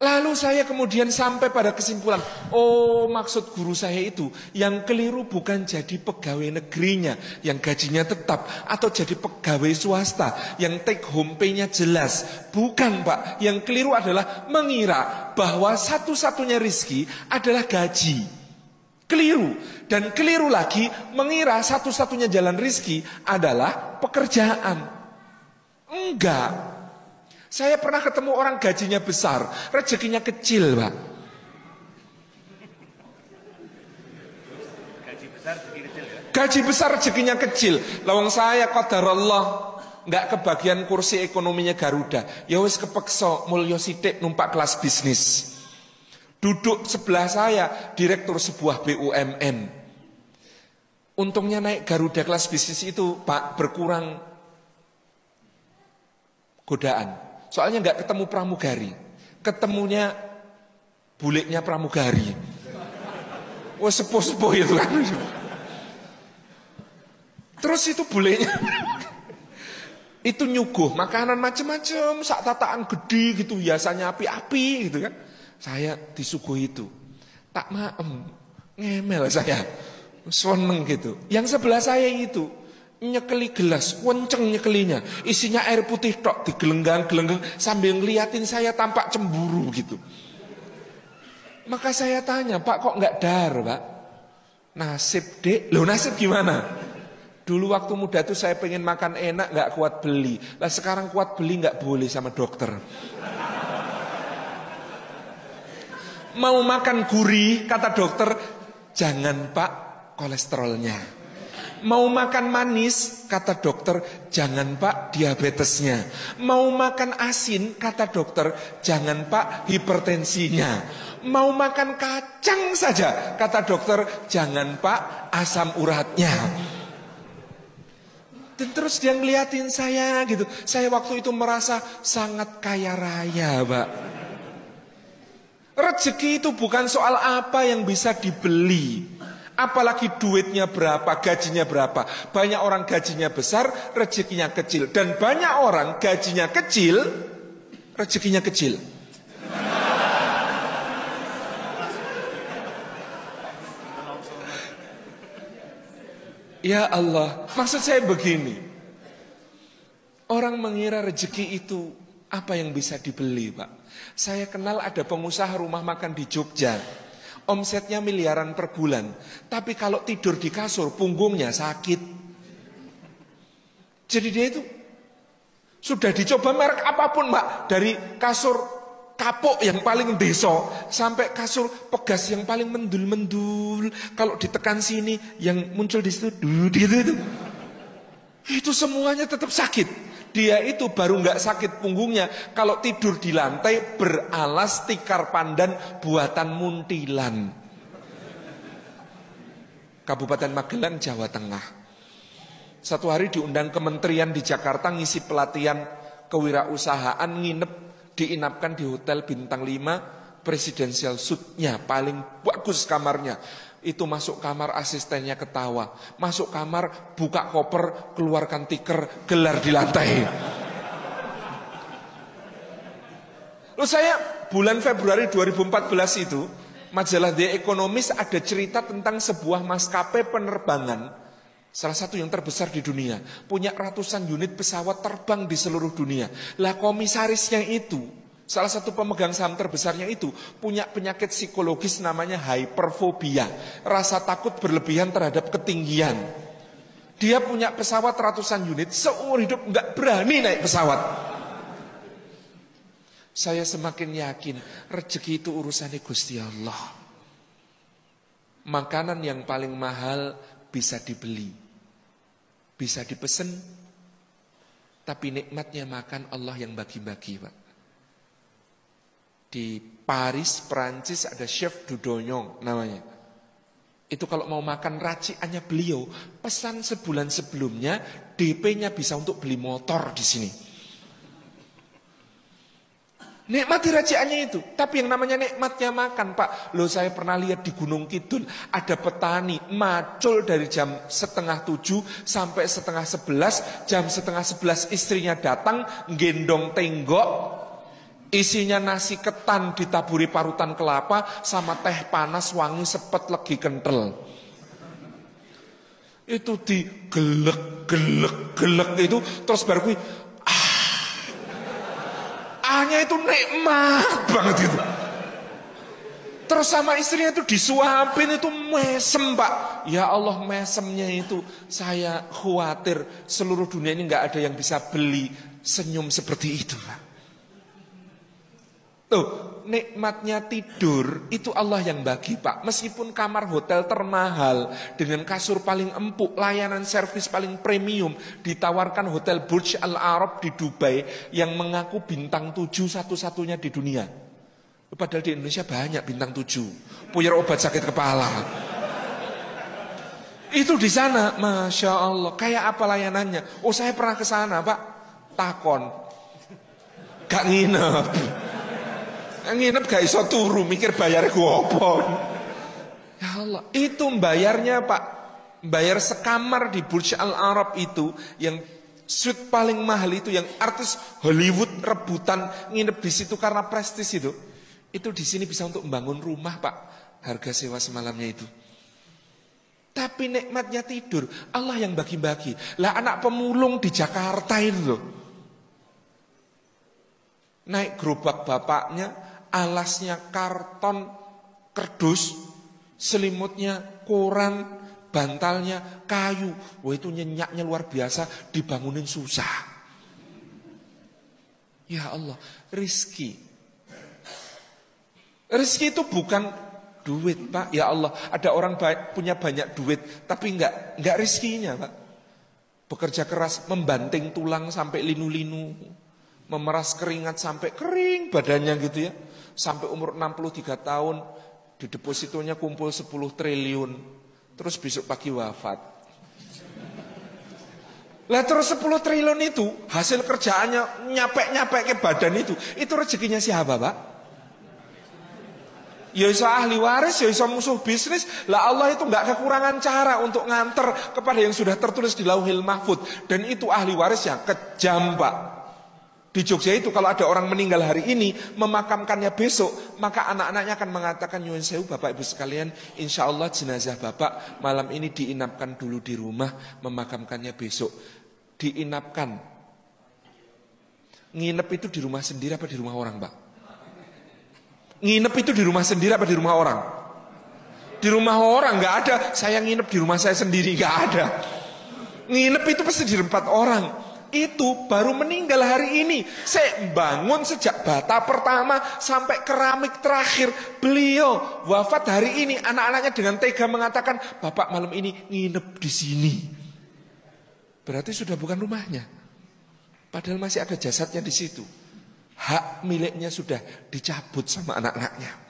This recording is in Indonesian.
Lalu saya kemudian sampai pada kesimpulan, oh maksud guru saya itu, yang keliru bukan jadi pegawai negerinya, yang gajinya tetap, atau jadi pegawai swasta, yang take home pay-nya jelas. Bukan Pak, yang keliru adalah mengira bahwa satu-satunya rizki adalah gaji. Keliru. Dan keliru lagi mengira satu-satunya jalan rizki adalah pekerjaan. Enggak. Saya pernah ketemu orang gajinya besar, rezekinya kecil, Pak. Gaji besar, rezeki kecil ya? Gaji besar, rezekinya kecil. Lawang saya qadarullah nggak kebagian kursi ekonominya Garuda. Ya wis kepeksa mulya sithik numpak kelas bisnis. Duduk sebelah saya direktur sebuah BUMN. Untungnya naik Garuda kelas bisnis itu, Pak, berkurang godaan. Soalnya nggak ketemu pramugari, ketemunya buliknya pramugari. Wah sepuh-sepuh itu kan. Terus itu buliknya itu nyuguh makanan macam-macam, sak tataan gede gitu, hiasannya api-api gitu kan. Saya disuguh itu, tak maem, ngemel saya, seneng gitu. Yang sebelah saya itu nyekeli gelas, kenceng nyekelinya, isinya air putih tok, digelenggang-gelenggang sambil ngeliatin saya tampak cemburu gitu. Maka saya tanya, Pak kok nggak dar, Pak? Nasib dek, loh nasib gimana? Dulu waktu muda tuh saya pengen makan enak, nggak kuat beli. Lah sekarang kuat beli nggak boleh sama dokter. Mau makan gurih, kata dokter, jangan Pak, kolesterolnya. Mau makan manis, kata dokter, jangan Pak, diabetesnya. Mau makan asin, kata dokter, jangan Pak, hipertensinya. Mau makan kacang saja, kata dokter, jangan Pak, asam uratnya. Dan terus dia ngeliatin saya gitu. Saya waktu itu merasa sangat kaya raya, Pak. Rezeki itu bukan soal apa yang bisa dibeli. Apalagi duitnya berapa, gajinya berapa. Banyak orang gajinya besar, rezekinya kecil. Dan banyak orang gajinya kecil, rezekinya kecil. Ya Allah, maksud saya begini. Orang mengira rezeki itu apa yang bisa dibeli, Pak. Saya kenal ada pengusaha rumah makan di Jogja. Omsetnya miliaran per bulan. Tapi kalau tidur di kasur, punggungnya sakit. Jadi dia itu sudah dicoba merek apapun, Mbak. Dari kasur kapuk yang paling deso, sampai kasur pegas yang paling mendul-mendul. Kalau ditekan sini, yang muncul di situ, gitu. Itu semuanya tetap sakit. Dia itu baru nggak sakit punggungnya kalau tidur di lantai beralas tikar pandan buatan muntilan. Kabupaten Magelang, Jawa Tengah. Satu hari diundang kementerian di Jakarta ngisi pelatihan kewirausahaan, nginep, diinapkan di hotel bintang 5, presidential suite-nya paling bagus kamarnya. Itu masuk kamar asistennya ketawa. Masuk kamar buka koper, keluarkan tiker, gelar di lantai. Lalu saya bulan Februari 2014 itu, majalah The Economist ada cerita tentang sebuah maskapai penerbangan, salah satu yang terbesar di dunia, punya ratusan unit pesawat terbang di seluruh dunia. Lah komisarisnya itu, salah satu pemegang saham terbesarnya itu punya penyakit psikologis namanya hyperfobia, rasa takut berlebihan terhadap ketinggian. Dia punya pesawat ratusan unit, seumur hidup nggak berani naik pesawat. Saya semakin yakin rezeki itu urusannya Gusti Allah. Makanan yang paling mahal bisa dibeli, bisa dipesen, tapi nikmatnya makan Allah yang bagi-bagi, Pak. Di Paris, Perancis ada chef Dudonyong namanya. Itu kalau mau makan racikannya beliau, pesan sebulan sebelumnya, DP-nya bisa untuk beli motor di sini. Nikmati racikannya itu. Tapi yang namanya nikmatnya makan, Pak. Loh, saya pernah lihat di Gunung Kidul ada petani macul dari jam 6:30 sampai 10:30. Jam 10:30 istrinya datang gendong tenggok. Isinya nasi ketan ditaburi parutan kelapa sama teh panas wangi sepet legi kental. Itu digelek itu terus baru kuwi ahnya itu nikmat banget gitu. Terus sama istrinya itu disuapin itu mesem Pak. Ya Allah mesemnya itu saya khawatir seluruh dunia ini nggak ada yang bisa beli senyum seperti itu Pak. Tuh nikmatnya tidur itu Allah yang bagi Pak. Meskipun kamar hotel termahal dengan kasur paling empuk, layanan servis paling premium ditawarkan hotel Burj Al Arab di Dubai yang mengaku bintang 7 satu-satunya di dunia. Padahal di Indonesia banyak bintang 7. Punya obat sakit kepala. Itu di sana, Masya Allah. Kayak apa layanannya? Oh saya pernah ke sana Pak. Takon. Gak nginep. Nginep gak iso turu, mikir bayar gua apa. Ya Allah, itu bayarnya Pak. Bayar sekamar di Burj Al Arab itu, yang suite paling mahal itu, yang artis Hollywood rebutan nginep di situ karena prestis itu. Itu di sini bisa untuk membangun rumah Pak. Harga sewa semalamnya itu. Tapi nikmatnya tidur, Allah yang bagi-bagi. Lah anak pemulung di Jakarta itu loh. Naik gerobak bapaknya, alasnya karton kerdus, selimutnya koran, bantalnya kayu. Wah itu nyenyaknya luar biasa, dibangunin susah. Ya Allah, rizki. Rizki itu bukan duit Pak. Ya Allah, ada orang punya banyak duit, tapi enggak rizkinya Pak. Bekerja keras, membanting tulang sampai linu-linu, memeras keringat sampai kering badannya gitu ya. Sampai umur 63 tahun, di depositonya kumpul 10 triliun. Terus besok pagi wafat. Lah terus 10 triliun itu, hasil kerjaannya nyapek-nyapek ke badan itu rezekinya siapa Pak? Ya iso ahli waris, ya iso musuh bisnis. Lah Allah itu enggak kekurangan cara untuk nganter kepada yang sudah tertulis di Lauhil Mahfud. Dan itu ahli waris yang kejam Pak. Di Jogja itu kalau ada orang meninggal hari ini, memakamkannya besok, maka anak-anaknya akan mengatakan, nyuwun sewu Bapak Ibu sekalian, insya Allah jenazah Bapak malam ini diinapkan dulu di rumah, memakamkannya besok. Diinapkan. Nginep itu di rumah sendiri apa di rumah orang Pak? Nginep itu di rumah sendiri apa di rumah orang? Di rumah orang nggak ada. Saya nginep di rumah saya sendiri nggak ada. Nginep itu pasti di tempat orang. Itu baru meninggal hari ini. Saya bangun sejak bata pertama sampai keramik terakhir. Beliau wafat hari ini. Anak-anaknya dengan tega mengatakan, Bapak malam ini nginep di sini. Berarti sudah bukan rumahnya. Padahal masih ada jasadnya di situ. Hak miliknya sudah dicabut sama anak-anaknya.